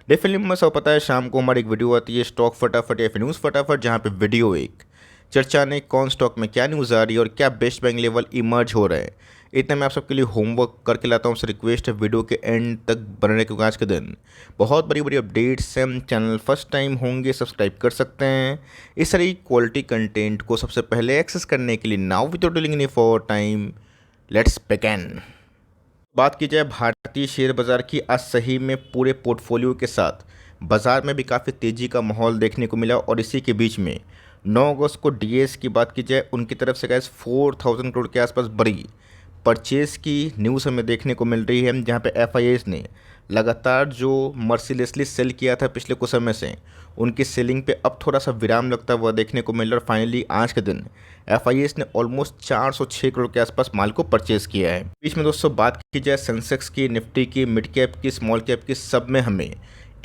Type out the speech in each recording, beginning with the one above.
Day film में सब पता है, शाम को हमारी एक वीडियो आती है स्टॉक फटाफट या फिर न्यूज़ फटाफट, जहाँ पे वीडियो एक चर्चा ने कौन स्टॉक में क्या न्यूज़ आ रही है और क्या बेस्ट बैंक लेवल इमर्ज हो रहे हैं। इतना मैं आप सबके लिए होमवर्क करके लाता हूँ। आपसे रिक्वेस्ट है वीडियो के एंड तक बनने, क्योंकि आज के दिन बहुत बड़ी बड़ी अपडेट्स हैं। चैनल फर्स्ट टाइम होंगे सब्सक्राइब कर सकते हैं इस तरह की क्वालिटी कंटेंट को सबसे पहले एक्सेस करने के लिए। Now without delaying any for time, let's begin. बात की जाए भारतीय शेयर बाजार की, आज सही में पूरे पोर्टफोलियो के साथ बाजार में भी काफ़ी तेज़ी का माहौल देखने को मिला। और इसी के बीच में 9 अगस्त को डीएस की बात की जाए, उनकी तरफ से गैस 4000 करोड़ के आसपास बड़ी परचेज की न्यूज़ हमें देखने को मिल रही है, जहां पे एफआईएस ने लगातार जो मर्सिलेसली सेल किया था पिछले कुछ समय से, उनकी सेलिंग पे अब थोड़ा सा विराम लगता हुआ देखने को मिल रहा है। और फाइनली आज के दिन एफआईएस ने ऑलमोस्ट 406 करोड़ के आसपास माल को परचेज किया है। बीच में दोस्तों बात की जाए सेंसेक्स की, निफ्टी की, मिड कैप की, स्मॉल कैप की, सब में हमें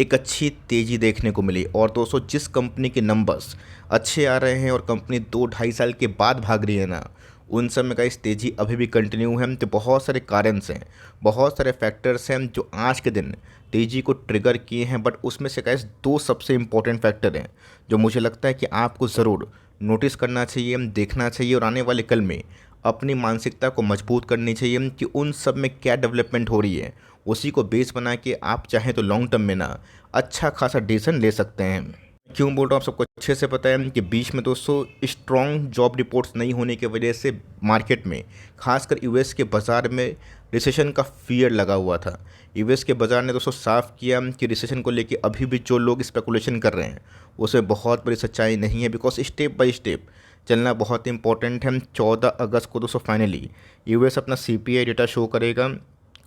एक अच्छी तेज़ी देखने को मिली। और दोस्तों जिस कंपनी के नंबर्स अच्छे आ रहे हैं और कंपनी 2-2.5 साल के बाद भाग रही है ना, उन सब में का इस तेज़ी अभी भी कंटिन्यू है। तो बहुत सारे कारण हैं, बहुत सारे फैक्टर्स हैं जो आज के दिन तेज़ी को ट्रिगर किए हैं। बट उसमें से गाइस 2 सबसे इंपॉर्टेंट फैक्टर हैं जो मुझे लगता है कि आपको ज़रूर नोटिस करना चाहिए, देखना चाहिए और आने वाले कल में अपनी मानसिकता को मजबूत करनी चाहिए कि उन सब में क्या डेवलपमेंट हो रही है। उसी को बेस बना के आप चाहें तो लॉन्ग टर्म में ना अच्छा खासा डिसीजन ले सकते हैं। क्यों बोल रहा हूँ आप सबको अच्छे से पता है कि बीच में दोस्तों स्ट्रॉन्ग जॉब रिपोर्ट्स नहीं होने की वजह से मार्केट में, खासकर यूएस के बाज़ार में रिसेशन का फियर लगा हुआ था। यूएस के बाज़ार ने दोस्तों साफ किया कि रिसेशन को लेके अभी भी जो लोग स्पेकुलेशन कर रहे हैं उसमें बहुत बड़ी सच्चाई नहीं है। बिकॉज स्टेप बाय स्टेप चलना बहुत इंपॉर्टेंट है। 14 अगस्त को दोस्तों फाइनली यूएस अपना सीपीआई डेटा शो करेगा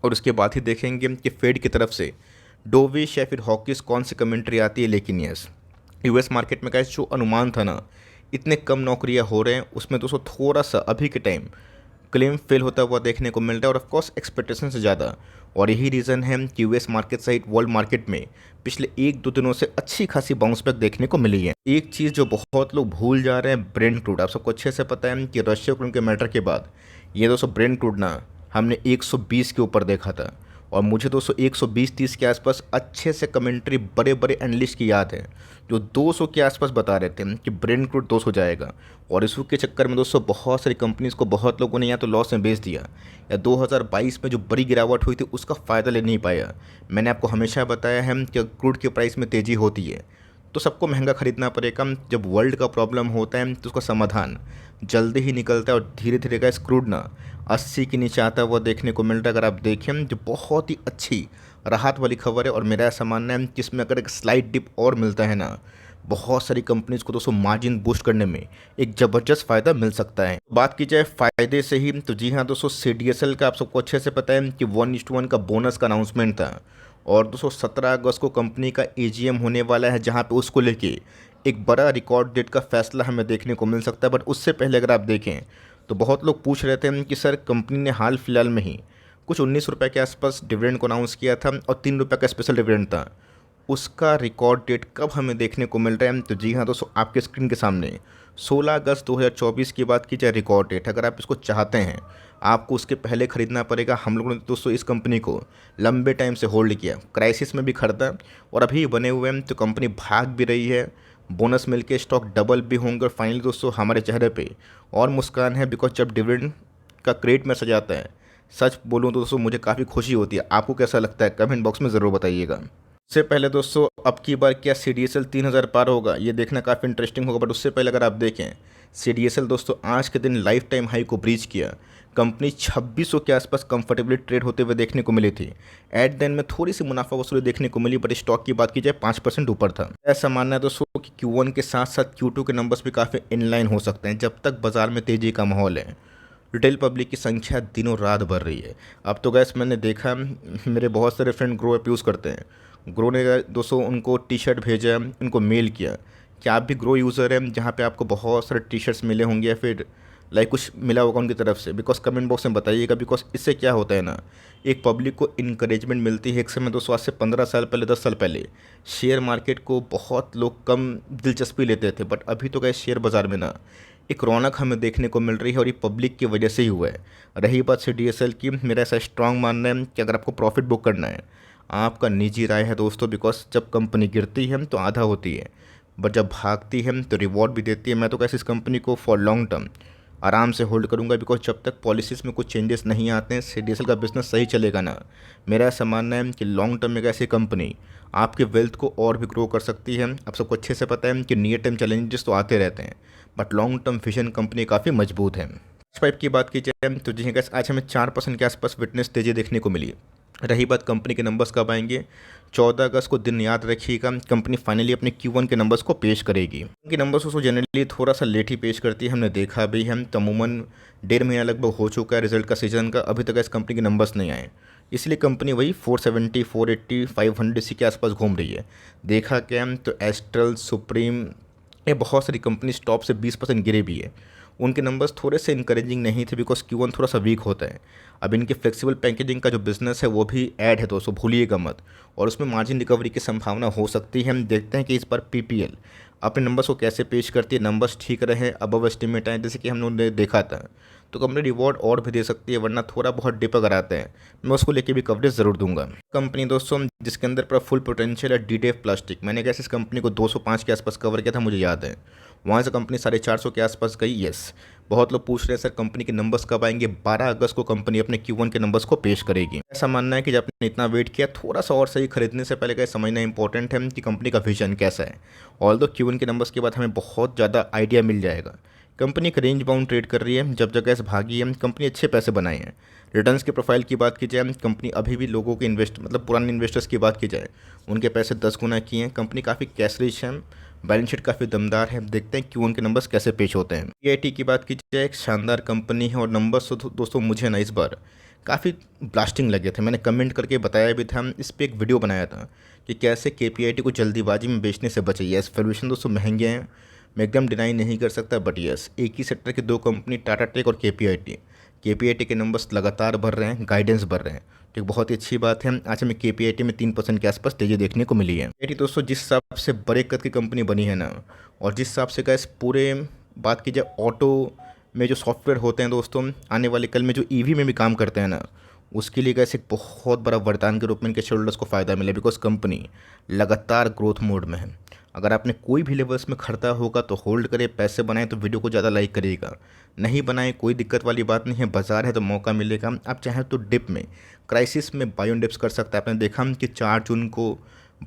और उसके बाद ही देखेंगे कि फेड की तरफ से डोविश या फिर हॉकिस कौन सी कमेंट्री आती है। लेकिन यस, यूएस मार्केट में का जो अनुमान था ना, इतने कम नौकरियां हो रहे हैं, उसमें दोस्तों थोड़ा सा अभी के टाइम क्लेम फेल होता हुआ देखने को मिल रहा है और ऑफकोर्स एक्सपेक्टेशन से ज़्यादा। और यही रीज़न है कि यूएस मार्केट सहित वर्ल्ड मार्केट में पिछले 1-2 दिनों से अच्छी खासी बाउंस बैक देखने को मिली है। एक चीज़ जो बहुत लोग भूल जा रहे हैं, ब्रेंट क्रूड। आप सबको अच्छे से पता है कि रशिया यूक्रेन के मैटर के बाद ये दोस्तों ब्रेंट क्रूड ना हमने 120 के ऊपर देखा था। और मुझे दोस्तों 120-130 के आसपास अच्छे से कमेंट्री बड़े बड़े एनालिस्ट की याद है, जो 200 के आसपास बता रहे थे कि ब्रेंट क्रूड 200 जाएगा। और इशू के चक्कर में दोस्तों बहुत सारी कंपनीज़ को बहुत लोगों ने या तो लॉस में बेच दिया, या 2022 में जो बड़ी गिरावट हुई थी उसका फ़ायदा ले नहीं पाया। मैंने आपको हमेशा बताया है कि क्रूड के प्राइस में तेज़ी होती है तो सबको महंगा खरीदना पड़ेगा। जब वर्ल्ड का प्रॉब्लम होता है तो उसका समाधान जल्दी ही निकलता है। और धीरे धीरे का क्रूड ना 80 के नीचे आता हुआ देखने को मिलता है। अगर आप देखें जो बहुत ही अच्छी राहत वाली खबर है। और मेरा ऐसा मानना है कि इसमें अगर एक स्लाइड डिप और मिलता है ना, बहुत सारी कंपनीज़ को दोस्तों मार्जिन बूस्ट करने में एक ज़बरदस्त फ़ायदा मिल सकता है। बात की जाए फ़ायदे से ही, तो जी हाँ दोस्तों, सीडीएसएल का आप सबको अच्छे से पता है कि 1:1 का बोनस का अनाउंसमेंट था। और दोस्तों 17 अगस्त को कंपनी का एजीएम होने वाला है, जहां पे उसको लेके एक बड़ा रिकॉर्ड डेट का फैसला हमें देखने को मिल सकता है। बट उससे पहले अगर आप देखें तो बहुत लोग पूछ रहे थे कि सर कंपनी ने हाल फिलहाल में ही कुछ 19 रुपये के आसपास डिविडेंड को अनाउंस किया था और 3 रुपये का स्पेशल डिविडेंड था, उसका रिकॉर्ड डेट कब हमें देखने को मिल रहा है। तो जी हाँ दोस्तों, आपके स्क्रीन के सामने 16 अगस्त 2024 की बात की जाए रिकॉर्ड डेट। अगर आप इसको चाहते हैं आपको उसके पहले ख़रीदना पड़ेगा। हम लोगों ने दोस्तों इस कंपनी को लंबे टाइम से होल्ड किया, क्राइसिस में भी खरीदा और अभी बने हुए हैं। तो कंपनी भाग भी रही है, बोनस मिल के स्टॉक डबल भी होंगे। और फाइनली दोस्तों हमारे चेहरे पे और मुस्कान है, बिकॉज जब डिविडेंड का क्रेडिट में सजाता है, सच बोलूँ तो दोस्तों मुझे काफ़ी खुशी होती है। आपको कैसा लगता है कमेंट बॉक्स में ज़रूर बताइएगा। उससे पहले दोस्तों अब की बार क्या सीडीएसएल 3000 पार होगा, ये देखना काफ़ी इंटरेस्टिंग होगा। बट उससे पहले अगर आप देखें, सीडीएसएल दोस्तों आज के दिन लाइफ टाइम हाई को ब्रीच किया। कंपनी 2600 के आसपास कंफर्टेबली ट्रेड होते हुए देखने को मिली थी। एट द एंड में थोड़ी सी मुनाफा वसूली देखने को मिली, बट स्टॉक की बात की जाए 5% ऊपर था। ऐसा मानना है दोस्तों कि Q1 के साथ साथ Q2 के नंबर्स भी काफ़ी इनलाइन हो सकते हैं, जब तक बाजार में तेज़ी का माहौल है। रिटेल पब्लिक की संख्या दिनों रात बढ़ रही है। अब तो गैस मैंने देखा, मेरे बहुत सारे फ्रेंड ग्रो ऐप यूज़ करते हैं। ग्रो ने दोस्तों उनको टी शर्ट भेजा, उनको मेल किया कि आप भी ग्रो यूज़र हैं, जहाँ पे आपको बहुत सारे टी शर्ट्स मिले होंगे या फिर लाइक कुछ मिला होगा उनकी तरफ से। बिकॉज कमेंट बॉक्स में बताइएगा, बिकॉज इससे क्या होता है ना, एक पब्लिक को इनकरेजमेंट मिलती है। एक समय दोस्तों आज से 15 साल पहले, 10 साल पहले शेयर मार्केट को बहुत लोग कम दिलचस्पी लेते थे। बट अभी तो गए शेयर बाज़ार में ना एक रौनक हमें देखने को मिल रही है और ये पब्लिक की वजह से ही हुआ है। रही बात सीडीएसएल की, मेरा ऐसा स्ट्रांग मानना है कि अगर आपको प्रॉफिट बुक करना है, आपका निजी राय है दोस्तों, बिकॉज जब कंपनी गिरती है तो आधा होती है, बट जब भागती है तो रिवॉर्ड भी देती है। मैं तो कैसे इस कंपनी को फॉर लॉन्ग टर्म आराम से होल्ड करूंगा, बिकॉज जब तक पॉलिसीज़ में कुछ चेंजेस नहीं आते हैं सीडीएसएल का बिजनेस सही चलेगा ना। मेरा ऐसा मानना है कि लॉन्ग टर्म में एक ऐसी कंपनी आपके वेल्थ को और भी ग्रो कर सकती है। आप सबको अच्छे से पता है कि नियर टर्म चैलेंजेस तो आते रहते हैं, but long term vision company काफ़ी मजबूत है। पाइप की बात की जाए तो जी गैस आज हमें 4% के आसपास विटनेस तेजी देखने को मिली। रही बात कंपनी के नंबर्स कब आएंगे, 14 अगस्त को दिन याद रखिएगा, कंपनी फाइनली अपने Q1 के नंबर्स को पेश करेगी। उनके नंबर्स उसको जनरली थोड़ा सा लेट ही पेश करती है, हमने देखा भी है। तो अमूमन 1.5 महीना लगभग हो चुका है रिजल्ट का सीजन का, अभी तक इस कंपनी के नंबर्स नहीं आए, इसलिए कंपनी वही 470, 480, 500 इसी के आसपास घूम रही है। देखा क्या तो एस्ट्रल, सुप्रीम, ये बहुत सारी कंपनी टॉप से 20% गिरे भी है। उनके नंबर्स थोड़े से इंकरेजिंग नहीं थे, बिकॉज Q1 थोड़ा सा वीक होता है। अब इनके फ्लेक्सिबल पैकेजिंग का जो बिजनेस है वो भी ऐड है दोस्तों, भूलिएगा मत, और उसमें मार्जिन रिकवरी की संभावना हो सकती है। हम देखते हैं कि इस बार PPL अपने नंबर्स को कैसे पेश करती है। नंबर्स ठीक रहे, अबव एस्टिमेट आए जैसे कि हम लोगों ने देखा था, तो कंपनी रिवॉर्ड और भी दे सकती है, वरना थोड़ा बहुत डिप अगर आता है मैं उसको लेके भी कवरेज ज़रूर दूंगा। कंपनी दोस्तों जिसके अंदर पूरा फुल पोटेंशियल है, DDF प्लास्टिक, मैंने कैसे इस कंपनी को 205 के आसपास कवर किया था मुझे याद है, वहाँ से कंपनी 450 के आसपास गई। यस, बहुत लोग पूछ रहे हैं सर कंपनी के नंबर्स कब आएंगे। 12 अगस्त को कंपनी अपने Q1 के नंबर्स को पेश करेगी। ऐसा मानना है कि जब आपने इतना वेट किया, थोड़ा सा और सही खरीदने से पहले का समझना इंपॉर्टेंट है कि कंपनी का विजन कैसा है। ऑल्दो Q1 के नंबर्स के बाद हमें बहुत ज़्यादा आइडिया मिल जाएगा। कंपनी एक रेंज बाउंड ट्रेड कर रही है, जब जगह से भागी है, कंपनी अच्छे पैसे बनाए हैं। रिटर्न्स के प्रोफाइल की बात की जाए, कंपनी अभी भी लोगों के पुराने इन्वेस्टर्स की बात की जाए, उनके पैसे 10 गुना किए हैं। कंपनी काफ़ी कैश रिच है, बैलेंस शीट काफ़ी दमदार है। देखते हैं Q1 के नंबर्स कैसे पेश होते हैं। PIT की बात की जाए, एक शानदार कंपनी है, और नंबर्स तो दोस्तों मुझे ना इस बार काफ़ी ब्लास्टिंग लगे थे। मैंने कमेंट करके बताया भी था, इस पर एक वीडियो बनाया था कि कैसे KPIT को जल्दीबाजी में बेचने से बचे। यस, वैल्यूएशन दोस्तों महंगे हैं, मैं एकदम डिनाई नहीं कर सकता, बट यस एक ही सेक्टर की दो कंपनी, टाटा टेक और KPIT के नंबर्स लगातार बढ़ रहे हैं, गाइडेंस बढ़ रहे हैं, तो एक बहुत ही अच्छी बात है। आज हमें KPIT में 3% के आसपास तेजी देखने को मिली है। KPIT दोस्तों जिस हिसाब से बड़े कद की कंपनी बनी है ना, और जिस हिसाब से गैस पूरे बात की जाए ऑटो में जो सॉफ्टवेयर होते हैं दोस्तों, आने वाले कल में जो EV में भी काम करते हैं ना, उसके लिए गैस एक बहुत बड़ा वरदान के रूप में इनके शेयरहोल्डर्स को फ़ायदा मिले, बिकॉज कंपनी लगातार ग्रोथ मोड में है। अगर आपने कोई भी लेवल्स में खरीदा होगा तो होल्ड करें, पैसे बनाएं तो वीडियो को ज़्यादा लाइक करिएगा, नहीं बनाएं कोई दिक्कत वाली बात नहीं है, बाजार है तो मौका मिलेगा। आप चाहें तो डिप में, क्राइसिस में बाय ऑन डिप्स कर सकते हैं। आपने देखा कि 4 जून को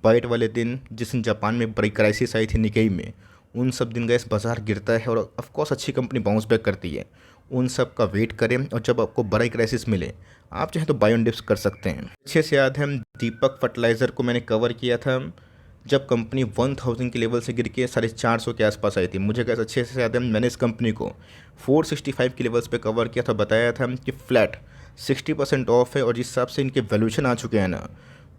बाइट वाले दिन, जिस दिन जापान में बड़ी क्राइसिस आई थी निकेई में, उन सब दिन गैस बाजार गिरता है, और ऑफकोर्स अच्छी कंपनी बाउंस बैक करती है। उन सब का वेट करें, और जब आपको बड़ा क्राइसिस मिले आप चाहें तो बाय ऑन डिप्स कर सकते हैं। अच्छे से याद है, दीपक फर्टिलाइज़र को मैंने कवर किया था जब कंपनी 1000 के लेवल से गिर के 450 के आसपास आई थी। मुझे कैसे अच्छे से याद है, मैंने इस कंपनी को 465 के लेवल्स पे कवर किया था, बताया था कि फ्लैट 60% ऑफ है, और जिस हिसाब से इनके वैल्यूएशन आ चुके हैं ना,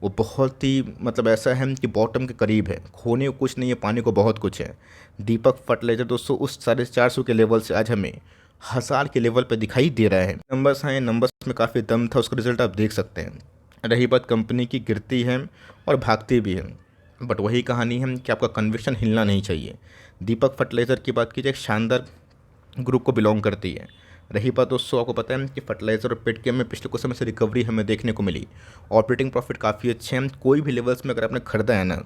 वो बहुत ही ऐसा है कि बॉटम के करीब है। खोने को कुछ नहीं है, पाने को बहुत कुछ है। दीपक फर्टिलाइजर दोस्तों उस 450 के लेवल से आज हमें 1000 के लेवल पर दिखाई दे रहा है। नंबर्स हैं, नंबर्स में काफ़ी दम था, उसका रिजल्ट आप देख सकते हैं। रही बात कंपनी की, गिरती है और भागती भी है, बट वही कहानी है कि आपका कन्विक्शन हिलना नहीं चाहिए। दीपक फर्टिलाइज़र की बात कीजिए, एक शानदार ग्रुप को बिलोंग करती है। रही बात दोस्तों, आपको पता है कि फर्टिलाइज़र और पेटकेम में पिछले कुछ समय से रिकवरी हमें देखने को मिली, ऑपरेटिंग प्रॉफिट काफ़ी अच्छे हैं। कोई भी लेवल्स में अगर आपने खरीदा है ना,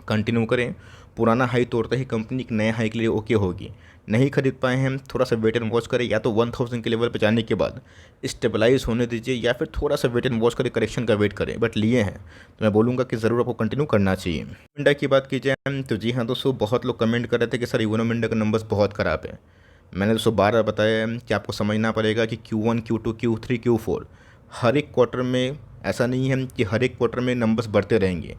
कंटिन्यू करें, पुराना हाई तोड़ते ही कंपनी एक नए हाई के लिए ओके होगी। नहीं खरीद पाए हैं, थोड़ा सा वेट एंड वॉच करें, या तो 1000 के लेवल पे जाने के बाद स्टेबलाइज होने दीजिए, या फिर थोड़ा सा वेट एंड वॉच करें, करेक्शन का वेट करें। बट लिए हैं तो मैं बोलूँगा कि ज़रूर आपको कंटिन्यू करना चाहिए। मिंडा की बात की जाए तो जी हाँ दोस्तों, बहुत लोग कमेंट कर रहे थे कि सर यूनो मिंडा का नंबर्स बहुत ख़राब है। मैंने दोस्तों बार बताया कि आपको समझना पड़ेगा कि Q1, Q2, Q3, Q4 हर एक क्वार्टर में, ऐसा नहीं है कि हर एक क्वार्टर में नंबर्स बढ़ते रहेंगे।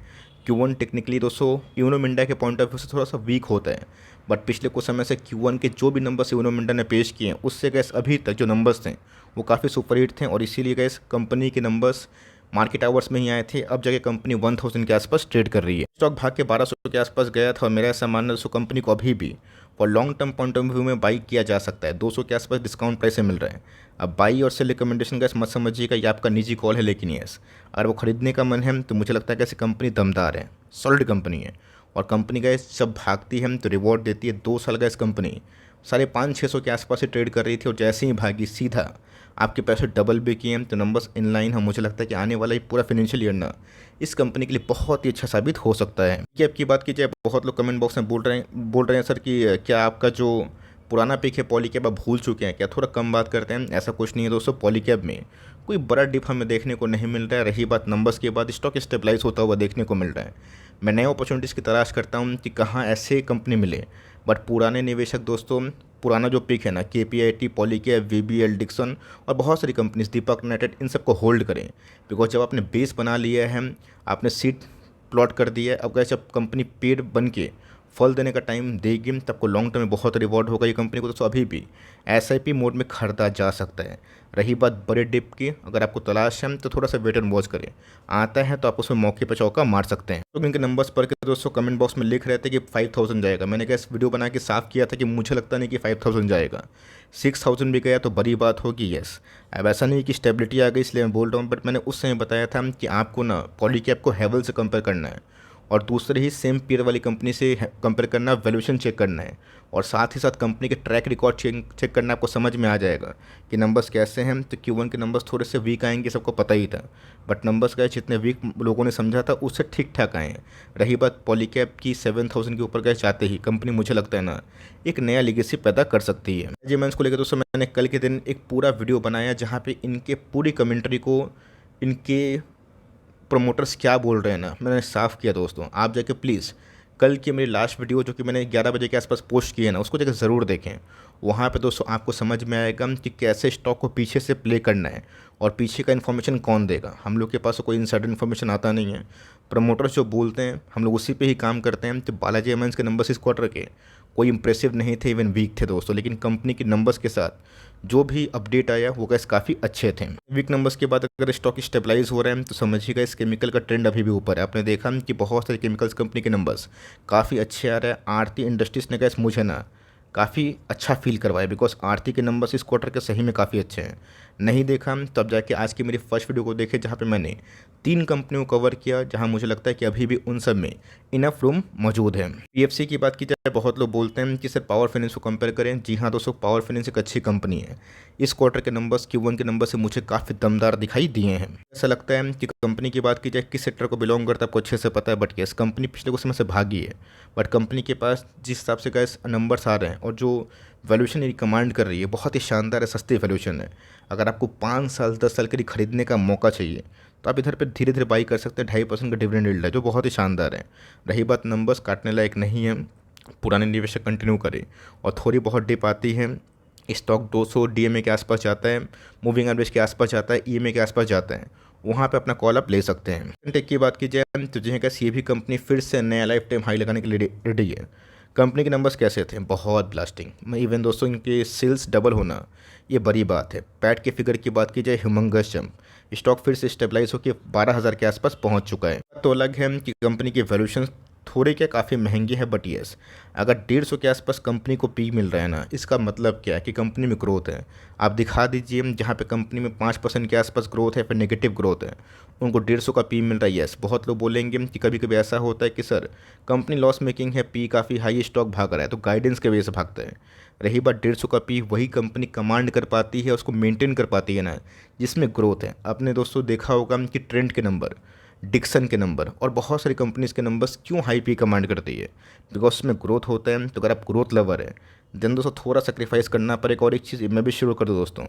Q1 टेक्निकली दोस्तों यूनो मिंडा के पॉइंट ऑफ व्यू से थोड़ा सा वीक होता है, बट पिछले कुछ समय से Q1 के जो भी नंबर्स यूनो मिंडा ने पेश किए हैं, उससे गैस अभी तक जो नंबर्स थे वो काफ़ी सुपरहिट थे, और इसीलिए गैस कंपनी के नंबर्स मार्केट आवर्स में ही आए थे। अब जगह कंपनी 1000 के आसपास ट्रेड कर रही है। स्टॉक भाग के 1200 के आसपास गया था, और मेरा ऐसा मानना है दोस्तों कंपनी को अभी भी और long term point of view में बाई किया जा सकता है। 200 के आसपास डिस्काउंट प्राइस से मिल रहा है। अब बाई और सेल रिकमेंडेशन का मत समझिएगा, ये आपका निजी कॉल है, लेकिन यस अगर वो खरीदने का मन है तो मुझे लगता है कि ऐसी कंपनी दमदार है, सॉलिड कंपनी है, और कंपनी का जब भागती है तो रिवॉर्ड देती है। 2 साल का इस कंपनी 550-600 के आसपास से ट्रेड कर रही थी, और जैसे ही भागी सीधा आपके पैसे डबल भी किए हैं, तो नंबर्स इन लाइन हैं। मुझे लगता है कि आने वाला ये पूरा फाइनेंशियल ईयर ना इस कंपनी के लिए बहुत ही अच्छा साबित हो सकता है। कि आपकी बात की जाए, बहुत लोग कमेंट बॉक्स में बोल रहे हैं सर कि क्या आपका जो पुराना पिक है पॉलीकैब आप भूल चुके हैं क्या, थोड़ा कम बात करते हैं। ऐसा कुछ नहीं है दोस्तों, पॉलीकैब में कोई बड़ा डिप हमें देखने को नहीं मिल रहा है। रही बात नंबर्स के बाद, स्टॉक स्टेबलाइज होता हुआ देखने को मिल रहा है। मैं नए अपॉर्चुनिटीज़ की तलाश करता हूँ कि कहाँ ऐसे कंपनी मिले, बट पुराने निवेशक दोस्तों पुराना जो पिक है ना, KPIT, पॉलीकैब, VBL, डिक्सन और बहुत सारी कंपनीज, दीपक यूनाइटेड, इन सबको होल्ड करें। बिकॉज जब आपने बेस बना लिया है, आपने सीट प्लॉट कर दिया है, अब अगर जब कंपनी पेड़ बन के फल देने का टाइम देगी तब को लॉन्ग टर्म में बहुत रिवॉर्ड होगा। ये कंपनी को दोस्तों अभी भी SIP मोड में खरीदा जा सकता है। रही बात बड़े डिप की, अगर आपको तलाश है तो थोड़ा सा वेट एंड वॉच करें, आता है तो आप उसमें मौके पर चौका मार सकते हैं। तो इनके नंबर्स पढ़ के दोस्तों कमेंट बॉक्स में लिख रहे थे कि 5000 जाएगा। मैंने क्या इस वीडियो बना के साफ किया था कि मुझे लगता नहीं कि 5000 जाएगा, 6000 भी गया तो बड़ी बात होगी। यस, अब ऐसा नहीं कि स्टेबिलिटी आ गई इसलिए मैं बोल रहा हूँ, बट मैंने उस समय बताया था कि आपको ना पॉलीकैब को हेवल से कंपेयर करना है और दूसरे ही सेम पीयर वाली कंपनी से कंपेयर करना, वैल्यूएशन चेक करना है और साथ ही साथ कंपनी के ट्रैक रिकॉर्ड चेक करना। आपको समझ में आ जाएगा कि नंबर्स कैसे हैं। तो Q1 के नंबर्स थोड़े से वीक आएंगे, सबको पता ही था, बट नंबर्स गए जितने वीक लोगों ने समझा था उससे ठीक ठाक आए हैं। रही बात पॉलीकैब की, 7000 के ऊपर गए चाहते ही कंपनी मुझे लगता है ना एक नया लीगेसी पैदा कर सकती है। मैनेजमेंट्स को लेकर दोस्तों मैंने कल के दिन एक पूरा वीडियो बनाया जहाँ पे इनके पूरी कमेंट्री को इनके प्रमोटर्स क्या बोल रहे हैं ना मैंने साफ़ किया दोस्तों। आप जाके प्लीज़ कल की मेरी लास्ट वीडियो जो कि मैंने 11 बजे के आसपास पोस्ट की है ना, उसको जाकर ज़रूर देखें। वहाँ पे दोस्तों आपको समझ में आएगा कि कैसे स्टॉक को पीछे से प्ले करना है और पीछे का इन्फॉर्मेशन कौन देगा। हम लोग के पास तो कोई इनसाइडर इन्फॉर्मेशन आता नहीं है, प्रमोटर्स जो बोलते हैं हम लोग उसी पे ही काम करते हैं। तो बालाजी एमाइंस के नंबर्स इस क्वार्टर के कोई इंप्रेसिव नहीं थे, इवन वीक थे दोस्तों, लेकिन कंपनी के नंबर्स के साथ जो भी अपडेट आया वो गैस काफ़ी अच्छे थे। वीक नंबर्स के बाद अगर स्टॉक स्टेबलाइज हो रहे हैं तो समझिएगा इस केमिकल का ट्रेंड अभी भी ऊपर है। आपने देखा कि बहुत सारे केमिकल्स कंपनी के नंबर्स काफ़ी अच्छे आ रहे हैं। आरती इंडस्ट्रीज़ ने गैस मुझे ना काफ़ी अच्छा फील करवाया, बिकॉज आरती के नंबर्स इस क्वार्टर के सही में काफ़ी अच्छे हैं। नहीं देखा तब जाके आज की मेरी फर्स्ट वीडियो को देखे जहाँ पे मैंने 3 कंपनियों को कवर किया, जहाँ मुझे लगता है कि अभी भी उन सब में इनफ रूम मौजूद है। PFC की बात की जाए, बहुत लोग बोलते हैं कि सर पावर फाइनेंस को कंपेयर करें। जी हाँ दोस्तों, पावर फाइनेंस एक अच्छी कंपनी है। इस क्वार्टर के नंबर्स Q1 के नंबर से मुझे काफ़ी दमदार दिखाई दिए हैं। ऐसा लगता है कि कंपनी की बात की जाए किस सेक्टर को बिलोंग करता है आपको अच्छे से पता है, बट यस कंपनी पिछले कुछ समय से भागी है। बट कंपनी के पास जिस हिसाब से गैस नंबर्स आ रहे हैं और जो वैल्यूएशन ये कमांड कर रही है बहुत ही शानदार है, सस्ती वैल्यूएशन है। अगर आपको 5 साल 10 साल के लिए खरीदने का मौका चाहिए तो आप इधर पे धीरे धीरे बाई कर सकते हैं। 2.5% का डिविडेंड यील्ड है जो बहुत ही शानदार है। रही बात नंबर्स काटने लायक नहीं है, पुराने निवेशक कंटिन्यू करें और थोड़ी बहुत डिप आती है, स्टॉक 200 DMA के आसपास जाता है, मूविंग एवरेज के आसपास जाता है, EMA के आसपास जाता है, वहाँ पे अपना कॉल अप ले सकते हैं। टेक की बात की जाए तो जी कैसे ये भी कंपनी फिर से नया लाइफ टाइम हाई लगाने के लिए रेडी है। कंपनी के नंबर्स कैसे थे, बहुत ब्लास्टिंग। मैं इवन दोस्तों इनके सेल्स डबल होना ये बड़ी बात है। पैट के फिगर की बात की जाए, ह्यूमंगस जंप, स्टॉक फिर से स्टेबलाइज होकर 12,000 के आसपास पहुंच चुका है। तो अलग है कि कंपनी की वैल्यूएशन थोड़ी क्या काफ़ी महंगी है, बट यस अगर 150 के आसपास कंपनी को पी मिल रहा है ना, इसका मतलब क्या है कि कंपनी में ग्रोथ है। आप दिखा दीजिए जहाँ पे कंपनी में 5% के आसपास ग्रोथ है, फिर नेगेटिव ग्रोथ है, उनको 150 का पी मिल रहा है। यस, बहुत लोग बोलेंगे कि कभी कभी ऐसा होता है कि सर कंपनी लॉस मेकिंग है, पी काफ़ी हाई, स्टॉक भाग रहा है, तो गाइडेंस के वजह से भागता है। रही बात 150 का पी, वही कंपनी कमांड कर पाती है, उसको मेंटेन कर पाती है ना जिसमें ग्रोथ है। आपने दोस्तों देखा होगा कि ट्रेंड के नंबर, डिक्सन के नंबर और बहुत सारी कंपनीज़ के नंबर्स क्यों हाई पी कमांड करती है, बिकॉज उसमें ग्रोथ होता है। तो अगर आप ग्रोथ लवर है देन दोस्तों थोड़ा सेक्रीफाइस करना पड़ेगा। और एक चीज़ मैं भी शुरू कर दूँ दोस्तों,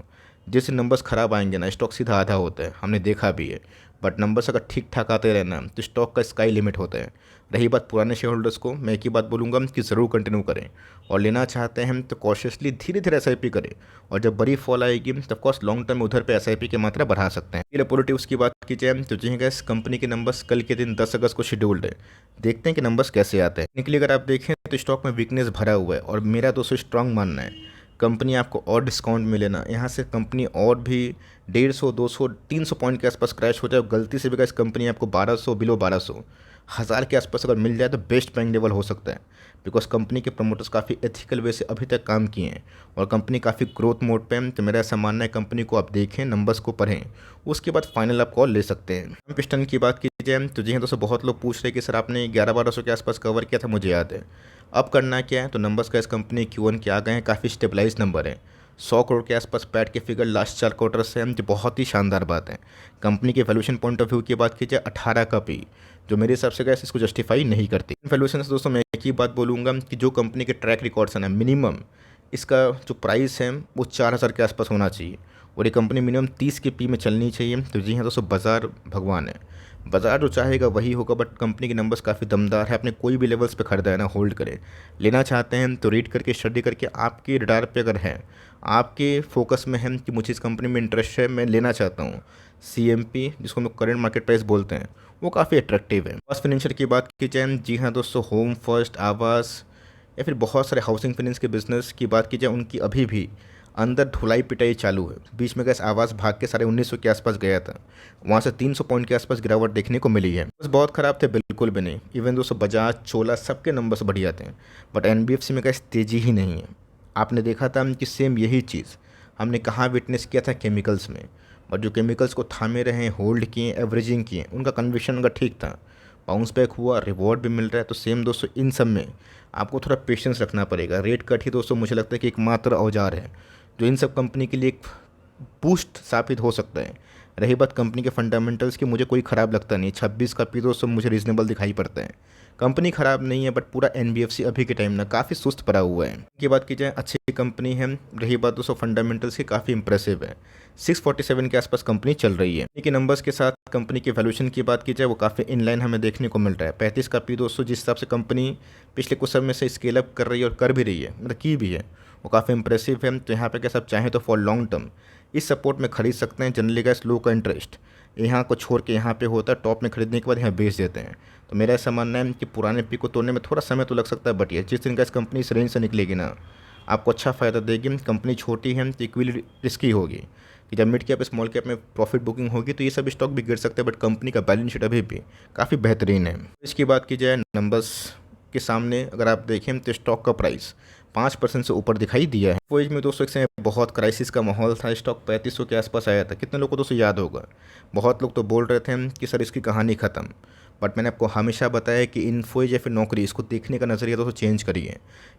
जैसे नंबर्स ख़राब आएंगे ना स्टॉक सीधा आधा होता है, हमने देखा भी है। बट नंबर्स अगर ठीक ठाक आते रहे ना तो स्टॉक का स्काई लिमिट होता है। रही बात पुराने शेयर होल्डर्स को, मैं एक ही बात बोलूँगा कि ज़रूर कंटिन्यू करें और लेना चाहते हैं तो कॉशियसली धीरे धीरे SIP करें, और जब बड़ी फॉल आएगी तो ऑफकोर्स लॉन्ग टर्म में उधर पे SIP की मात्रा बढ़ा सकते हैं। ये पॉजिटिव्स की बात की जाए तो जी गैस कंपनी के नंबर्स कल के दिन 10 अगस्त को शेड्यूल्ड है, देखते हैं कि नंबर्स कैसे आते हैं। निकली अगर आप देखें तो स्टॉक में वीकनेस भरा हुआ है और मेरा दोस्तों स्ट्रांग मानना है कंपनी आपको और डिस्काउंट मिले ना, यहाँ से कंपनी और भी 150, 200, 300 पॉइंट के आसपास क्रैश हो जाए, गलती से भी गैस कंपनी आपको 1200 बिलो 1200 हज़ार के आसपास अगर मिल जाए तो बेस्ट बाइंग लेवल हो सकता है। बिकॉज कंपनी के प्रमोटर्स काफ़ी एथिकल वे से अभी तक काम किए हैं और कंपनी काफ़ी ग्रोथ मोड पे है। तो मेरा ऐसा मानना है कंपनी को आप देखें, नंबर्स को पढ़ें, उसके बाद फाइनल आप कॉल ले सकते हैं। पिस्टन की बात की जाए तो जी हाँ दोस्तों, बहुत लोग पूछ रहे हैं कि सर आपने 11-1200 के आसपास कवर किया था, मुझे याद है। अब करना क्या है, तो नंबर्स का इस कंपनी Q1 के आ गए हैं, काफ़ी स्टेबलाइज नंबर है। 100 करोड़ के आसपास पैट के फिगर लास्ट 4 क्वार्टर से हैं, जो बहुत ही शानदार बात है। कंपनी के वैल्यूएशन पॉइंट ऑफ व्यू की बात की जाए 18 का पी, जो मेरे हिसाब से गैस इसको जस्टिफाई नहीं करती। वैल्यूएशन से दोस्तों मैं एक ही बात बोलूँगा कि जो कंपनी के ट्रैक रिकॉर्ड्स हैं ना, मिनिमम इसका जो प्राइस है वो 4000 के आसपास होना चाहिए और ये कंपनी मिनिमम 30 के पी में चलनी चाहिए। तो जी हाँ दोस्तों, बाज़ार भगवान है, बाज़ार जो चाहेगा वही होगा। बट कंपनी के नंबर्स काफ़ी दमदार है, अपने कोई भी लेवल्स पे खरीदा है ना, होल्ड करें। लेना चाहते हैं तो रीड करके, स्टडी करके, आपके रडार पे अगर है, आपके फोकस में है कि मुझे इस कंपनी में इंटरेस्ट है, मैं लेना चाहता हूँ, CMP जिसको हम करेंट मार्केट प्राइस बोलते हैं, वो काफ़ी अट्रैक्टिव है। फर्स्ट फाइनेंशियल की बात की जाए, जी हाँ दोस्तों, होम फर्स्ट, आवास या फिर बहुत सारे हाउसिंग फाइनेंस के बिजनेस की बात की जाए, उनकी अभी भी अंदर धुलाई पिटाई चालू है। बीच में गैस आवास भाग के 1950 के आसपास गया था, वहाँ से 300 पॉइंट के आसपास गिरावट देखने को मिली है। बस बहुत ख़राब थे बिल्कुल भी नहीं। इवन दोस्तों बजाज, चोला सबके नंबर्स बढ़िया थे, बट NBFC में गैस तेज़ी ही नहीं है। आपने देखा था कि सेम यही चीज़ हमने कहाँ विटनेस किया था, केमिकल्स में। बट जो केमिकल्स को थामे रहे, होल्ड किए, एवरेजिंग किए, उनका कन्विक्शन उनका ठीक था, बाउंस बैक हुआ, रिवॉर्ड भी मिल रहा है। तो सेम दोस्तों इन सब में आपको थोड़ा पेशेंस रखना पड़ेगा। रेट कट ही दोस्तों मुझे लगता है कि एकमात्र औजार है जो इन सब कंपनी के लिए एक बूस्ट साबित हो सकता है। रही बात कंपनी के फंडामेंटल्स की, मुझे कोई ख़राब लगता नहीं। 26 का पी दोस्तों मुझे रीजनेबल दिखाई पड़ता है। कंपनी ख़राब नहीं है, बट पूरा NBFC अभी के टाइम ना काफ़ी सुस्त पड़ा हुआ है। की बात की जाए, अच्छी कंपनी है। रही बात दोस्तों फंडामेंटल्स की, काफ़ी इंप्रेसिव है। 647 के आसपास कंपनी चल रही है। इनके नंबर्स के साथ कंपनी के वैल्यूएशन की बात की जाए, वो काफ़ी इनलाइन हमें देखने को मिल रहा है। 35 का पी दोस्तों, जिस हिसाब से कंपनी पिछले कुछ समय से स्केल अप कर रही है और कर भी रही है, मतलब की भी है, वो काफ़ी इंप्रेसिव है। तो यहाँ पे क्या सब चाहें तो फॉर लॉन्ग टर्म इस सपोर्ट में खरीद सकते हैं। जनरली गैस लो का इंटरेस्ट यहाँ को छोड़ के यहाँ पे होता है, टॉप में खरीदने के बाद यहाँ बेच देते हैं। तो मेरा ऐसा मानना है कि पुराने पी को तोड़ने में थोड़ा समय तो लग सकता है, बट ये जिस दिन गैस कंपनी इस रेंज से निकलेगी ना, आपको अच्छा फ़ायदा देगी। कंपनी छोटी है तो इक्वली रिस्की होगी कि जब मिड कैप स्मॉल कैप में प्रॉफिट बुकिंग होगी तो ये सब स्टॉक भी गिर सकते हैं। बट कंपनी का बैलेंस शीट अभी भी काफ़ी बेहतरीन है। इसकी बात की जाए, नंबर्स के सामने अगर आप देखें तो स्टॉक का प्राइस 5% से ऊपर दिखाई दिया है। फोइज में दोस्तों एक समय बहुत क्राइसिस का माहौल था, स्टॉक 3500 के आसपास आया था। कितने लोगों को दोस्तों याद होगा, बहुत लोग तो बोल रहे थे कि सर इसकी कहानी ख़त्म। बट मैंने आपको हमेशा बताया कि इन्फोइज या फिर नौकरी, इसको देखने का नज़रिया दोस्तों चेंज करिए।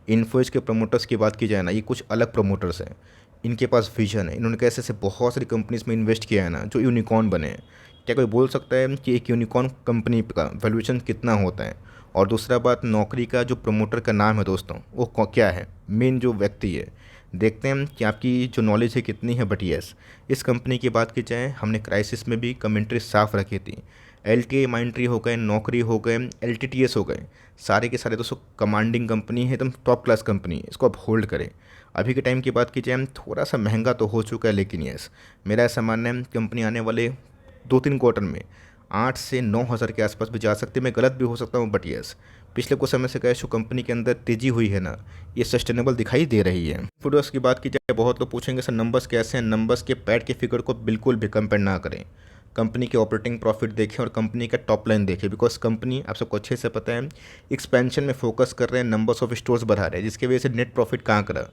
इन्फोइज के प्रमोटर्स की बात की जाए ना, ये कुछ अलग प्रमोटर्स हैं, इनके पास विजन है। इन्होंने कैसे से बहुत सारी कंपनीज में इन्वेस्ट किया है ना, जो यूनिकॉर्न बने हैं। क्या कोई बोल सकता है कि एक यूनिकॉर्न कंपनी का वैल्यूएशन कितना होता है? और दूसरा बात, नौकरी का जो प्रमोटर का नाम है दोस्तों, वो क्या है, मेन जो व्यक्ति है। देखते हैं कि आपकी जो नॉलेज है कितनी है। बट यस, इस कंपनी की बात की जाए, हमने क्राइसिस में भी कमेंट्री साफ रखी थी। LTI माइंट्री हो गए, नौकरी हो गए, LTTS हो गए, सारे के सारे दोस्तों कमांडिंग कंपनी है, एकदम टॉप क्लास कंपनी है, इसको आप होल्ड करें। अभी के टाइम की बात की जाए, थोड़ा सा महंगा तो हो चुका है, लेकिन यस मेरा ऐसा मानना है कंपनी आने वाले 2-3 क्वार्टर में 8 से 9,000 के आसपास भी जा सकती है। मैं गलत भी हो सकता हूँ, बट यस पिछले कुछ समय से क्या जो कंपनी के अंदर तेज़ी हुई है ना, ये सस्टेनेबल दिखाई दे रही है। फूडवर्स की बात की जाए, बहुत लोग पूछेंगे सर नंबर्स कैसे हैं। नंबर्स के पैड के फिगर को बिल्कुल भी कंपेयर ना करें। कंपनी के ऑपरेटिंग प्रॉफिट देखें और कंपनी का टॉप लाइन देखें, बिकॉज कंपनी आप सबको अच्छे से पता है एक्सपेंशन में फोकस कर रहे हैं, नंबर्स ऑफ स्टोर्स बढ़ा रहे हैं, जिसकी वजह से नेट प्रॉफिट कहाँ करा,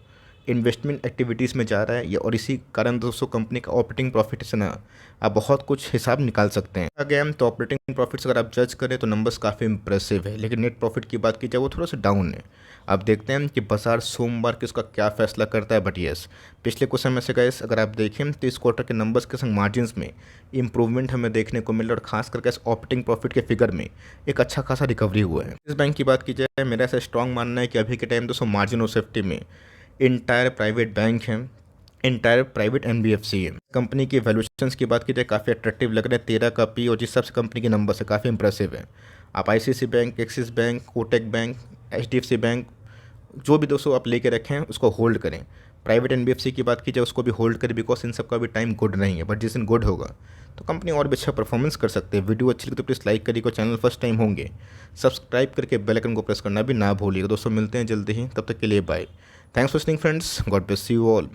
इन्वेस्टमेंट एक्टिविटीज़ में जा रहा है ये। और इसी कारण दोस्तों कंपनी का ऑपरेटिंग प्रॉफिट से ना आप बहुत कुछ हिसाब निकाल सकते हैं। अगेन तो ऑपरेटिंग प्रॉफिट्स अगर आप जज करें तो नंबर्स काफ़ी इंप्रेसिव है, लेकिन नेट प्रॉफिट की बात की जाए वो थोड़ा सा डाउन है। आप देखते हैं कि बाजार सोमवार के उसका क्या फैसला करता है। बट यस पिछले कुछ समय से गैस अगर आप देखें तो इस क्वार्टर के नंबर्स के संग मार्जिन्स में इंप्रूवमेंट हमें देखने को मिल रहा है, और खास करके इस ऑपरेटिंग प्रॉफिट के फिगर में एक अच्छा खासा रिकवरी हुआ है। इस बैंक की बात की जाए, मेरा ऐसा स्ट्रॉन्ग मानना है कि अभी के टाइम दोस्तों मार्जिन ऑफ सेफ्टी में इंटायर प्राइवेट बैंक है, इंटायर प्राइवेट NBFC है। कंपनी की वैल्यूएशंस की बात की जाए काफ़ी अट्रैक्टिव लग रहा है, 13 का पी, और जिस हिसाब से कंपनी के नंबर से काफ़ी इंप्रेसिव है। आप ICICI bank, axis bank, Kotak bank, HDFC bank, जो भी दोस्तों आप लेके रखें उसको होल्ड करें। प्राइवेट NBFC की बात की जाए उसको भी होल्ड करें, बिकॉज इन सब का भी टाइम गुड नहीं है। बट जिस दिन गुड होगा तो कंपनी और भी अच्छा परफॉर्मेंस कर सकते हैं। वीडियो अच्छी लगी तो प्लीज़ लाइक करिएगा, चैनल फर्स्ट टाइम होंगे सब्सक्राइब करके बेल आइकन को प्रेस करना भी ना भूलिएगा। दोस्तों मिलते हैं जल्दी ही, तब तक के लिए bye. Thanks for listening friends, God bless you all.